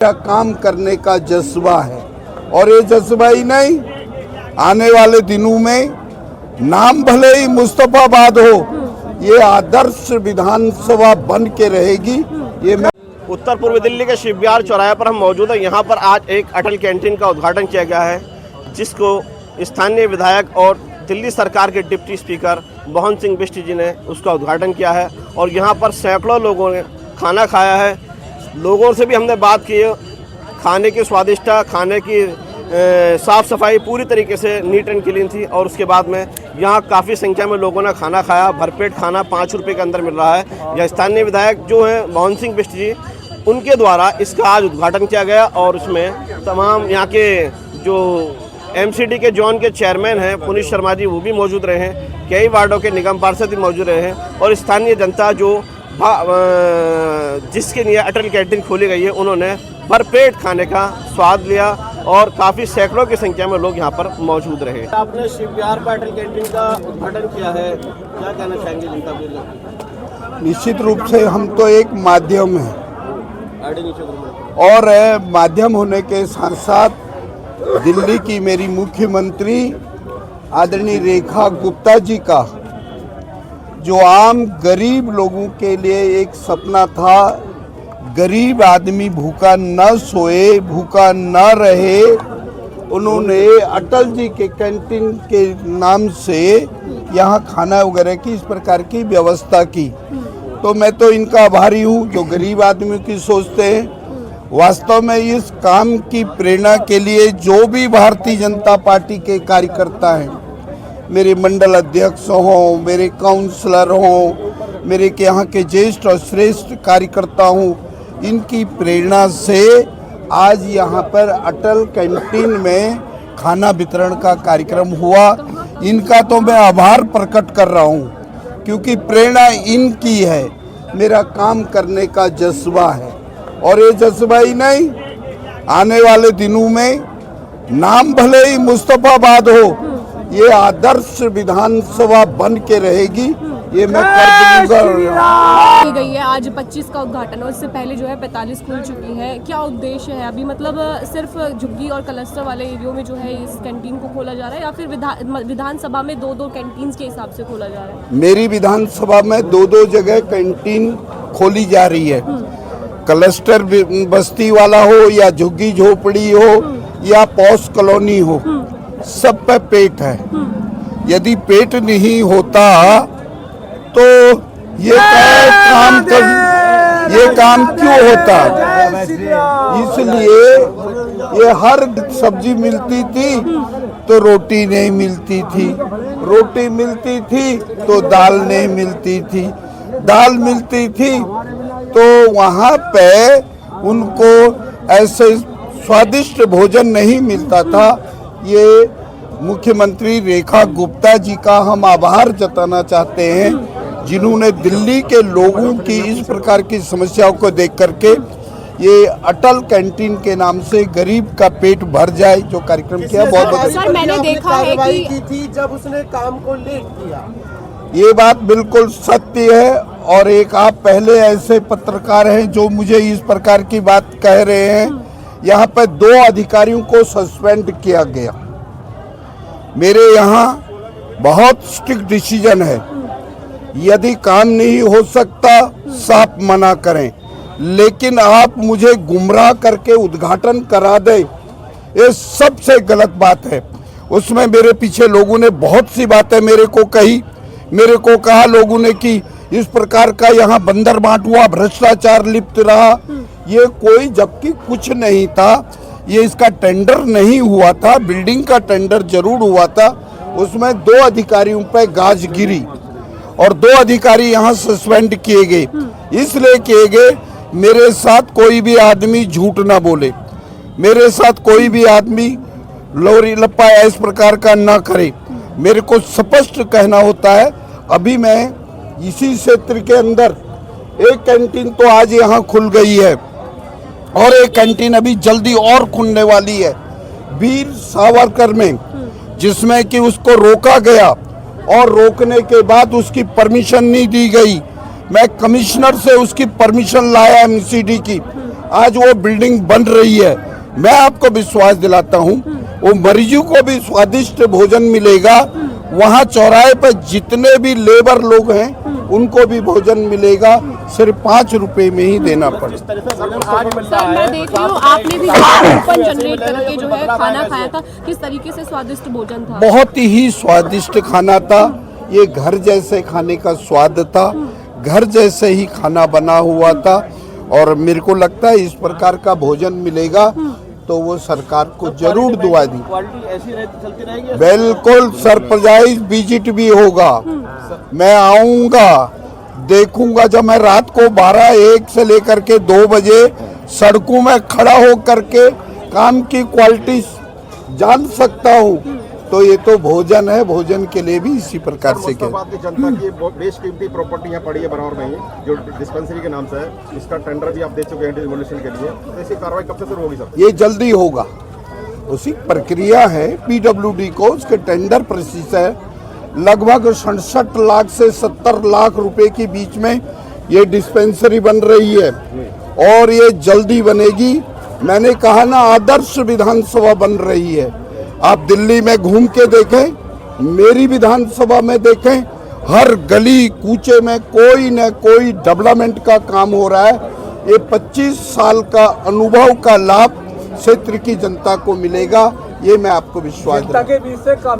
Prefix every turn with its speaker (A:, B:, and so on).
A: काम करने का जज्बा है और ये जज्बा ही नहीं, आने वाले दिनों में नाम भले ही मुस्तफाबाद हो, ये आदर्श विधानसभा बन के रहेगी। ये मैं
B: उत्तर पूर्व दिल्ली के शिवबिहार चौराहे पर हम मौजूद हैं। यहाँ पर आज एक अटल कैंटीन का उद्घाटन किया गया है, जिसको स्थानीय विधायक और दिल्ली सरकार के डिप्टी स्पीकर मोहन सिंह बिष्ट जी ने उसका उद्घाटन किया है और यहाँ पर सैकड़ों लोगों ने खाना खाया है। लोगों से भी हमने बात की है, खाने की स्वादिष्टता, खाने की साफ़ सफाई पूरी तरीके से नीट एंड क्लीन थी और उसके बाद में यहाँ काफ़ी संख्या में लोगों ने खाना खाया। भरपेट खाना 5 रुपये के अंदर मिल रहा है। यह स्थानीय विधायक जो हैं मोहन सिंह बिष्ट जी, उनके द्वारा इसका आज उद्घाटन किया गया और उसमें तमाम यहाँ के जो एमसीडी के जोन के चेयरमैन हैं पुनीत शर्मा जी, वो भी मौजूद रहे हैं। कई वार्डों के निगम पार्षद भी मौजूद रहे हैं और स्थानीय जनता जो जिसके लिए अटल कैंटीन खोली गई है, उन्होंने भरपेट खाने का स्वाद लिया और काफ़ी सैकड़ों की संख्या में लोग यहाँ पर मौजूद रहे। आपने शिवबिहार पर अटल कैंटीन का उद्घाटन किया है, क्या कहना चाहेंगे जनता के लिए?
A: निश्चित रूप से हम तो एक माध्यम हैं और माध्यम होने के साथ साथ दिल्ली की मेरी मुख्यमंत्री आदरणीय रेखा गुप्ता जी का जो आम गरीब लोगों के लिए एक सपना था, गरीब आदमी भूखा न सोए, भूखा न रहे, उन्होंने अटल जी के कैंटीन के नाम से यहाँ खाना वगैरह की इस प्रकार की व्यवस्था की। तो मैं तो इनका आभारी हूँ जो गरीब आदमी की सोचते हैं। वास्तव में इस काम की प्रेरणा के लिए जो भी भारतीय जनता पार्टी के कार्यकर्ता हैं, मेरे मंडल अध्यक्ष हों, मेरे काउंसलर हों, मेरे के यहाँ के ज्येष्ठ और श्रेष्ठ कार्यकर्ता हों, इनकी प्रेरणा से आज यहाँ पर अटल कैंटीन में खाना वितरण का कार्यक्रम हुआ। इनका तो मैं आभार प्रकट कर रहा हूँ क्योंकि प्रेरणा इनकी है, मेरा काम करने का जज्बा है और ये जज्बा ही नहीं, आने वाले दिनों में नाम भले ही मुस्तफाबाद हो, ये आदर्श विधानसभा बन के रहेगी। ये मैं कर दूंगा।
C: गई है आज 25 का उद्घाटन और इससे पहले जो है 45 खुल चुकी है। क्या उद्देश्य है अभी, मतलब सिर्फ झुग्गी और क्लस्टर वाले एरियो में जो है इस कैंटीन को खोला जा रहा है या फिर विधानसभा में 2-2 कैंटीन के हिसाब से खोला जा रहा है? मेरी
A: विधानसभा में 2-2 जगह कैंटीन खोली जा रही है। क्लस्टर बस्ती वाला हो या झुग्गी झोपड़ी हो या पॉश कॉलोनी हो, सब पे पेट है। यदि पेट नहीं होता तो ये काम क्यों होता? इसलिए ये हर सब्जी मिलती थी तो रोटी नहीं मिलती थी, रोटी मिलती थी तो दाल नहीं मिलती थी, दाल मिलती थी तो वहाँ पे उनको ऐसे स्वादिष्ट भोजन नहीं मिलता था। ये मुख्यमंत्री रेखा गुप्ता जी का हम आभार जताना चाहते हैं, जिन्होंने दिल्ली के लोगों की इस प्रकार की समस्याओं को देख करके ये अटल कैंटीन के नाम से गरीब का पेट भर जाए जो कार्यक्रम किया। बहुत
C: सर, मैंने देखा है
B: कि थी जब उसने काम को लेट किया,
A: ये बात बिल्कुल सत्य है और एक आप पहले ऐसे पत्रकार हैं जो मुझे इस प्रकार की बात कह रहे हैं। यहाँ पर 2 अधिकारियों को सस्पेंड किया गया। मेरे यहाँ बहुत स्ट्रिक्ट डिसीजन है, यदि काम नहीं हो सकता साफ मना करें, लेकिन आप मुझे गुमराह करके उद्घाटन करा दे, ये सबसे गलत बात है। उसमें मेरे पीछे लोगों ने बहुत सी बातें मेरे को कही, मेरे को कहा लोगों ने कि इस प्रकार का यहाँ बंदर बांट हुआ, भ्रष्टाचार लिप्त रहा, ये कोई जबकि कुछ नहीं था। ये इसका टेंडर नहीं हुआ था, बिल्डिंग का टेंडर जरूर हुआ था, उसमें 2 अधिकारियों पे गाज गिरी और 2 अधिकारी यहाँ सस्पेंड किए गए। इसलिए किए गए मेरे साथ कोई भी आदमी झूठ ना बोले, मेरे साथ कोई भी आदमी लोरी लप्पा इस प्रकार का ना करे। मेरे को स्पष्ट कहना होता है। अभी मैं इसी क्षेत्र के अंदर एक कैंटीन तो आज यहाँ खुल गई है और एक कैंटीन अभी जल्दी और खुलने वाली है वीर सावरकर में, जिसमें कि उसको रोका गया और रोकने के बाद उसकी परमिशन नहीं दी गई। मैं कमिश्नर से उसकी परमिशन लाया एमसीडी की, आज वो बिल्डिंग बन रही है। मैं आपको विश्वास दिलाता हूँ वो मरीजों को भी स्वादिष्ट भोजन मिलेगा। वहाँ चौराहे पर जितने भी लेबर लोग हैं उनको भी भोजन मिलेगा, सिर्फ 5 रुपए में ही देना पड़ेगा।
C: सर मैं देख रही हूँ आपने भी कूपन जनरेट करके जो है खाना खाया था, किस तरीके से स्वादिष्ट भोजन था?
A: बहुत ही स्वादिष्ट खाना था। ये घर जैसे खाने का स्वाद था, घर जैसे ही खाना बना हुआ था। और मेरे को लगता है इस प्रकार का भोजन मिलेगा तो वो सरकार को जरूर दुआ दी।
B: क्वालिटी ऐसी चलती रहेगी?
A: बिल्कुल सरप्राइज विजिट भी होगा। मैं आऊंगा, देखूंगा। जब मैं रात को 12-1 से लेकर के 2 बजे सड़कों में खड़ा हो करके काम की क्वालिटी जान सकता हूँ, तो ये तो भोजन है। भोजन के लिए भी इसी प्रकार से क्या
D: जनता की बेशकीमती प्रॉपर्टी यहाँ पड़ी है बराबर में ही, जो डिस्पेंसरी के नाम से है। इसका टेंडर भी आप दे चुके हैं डिमोलिशन के लिए, तो ऐसी कार्रवाई कब से शुरू होगी सर?
A: ये जल्दी होगा, उसी प्रक्रिया है। पीडब्ल्यूडी को उसके टेंडर प्रोसेस है। लगभग 67 लाख से 70 लाख रुपए के बीच में ये डिस्पेंसरी बन रही है और ये जल्दी बनेगी। मैंने कहा ना, आदर्श विधानसभा बन रही है। आप दिल्ली में घूम के देखें, मेरी विधानसभा में देखें, हर गली कूचे में कोई न कोई डेवलपमेंट का काम हो रहा है। ये 25 साल का अनुभव का लाभ क्षेत्र की जनता को मिलेगा, ये मैं आपको विश्वास दिलाता हूं।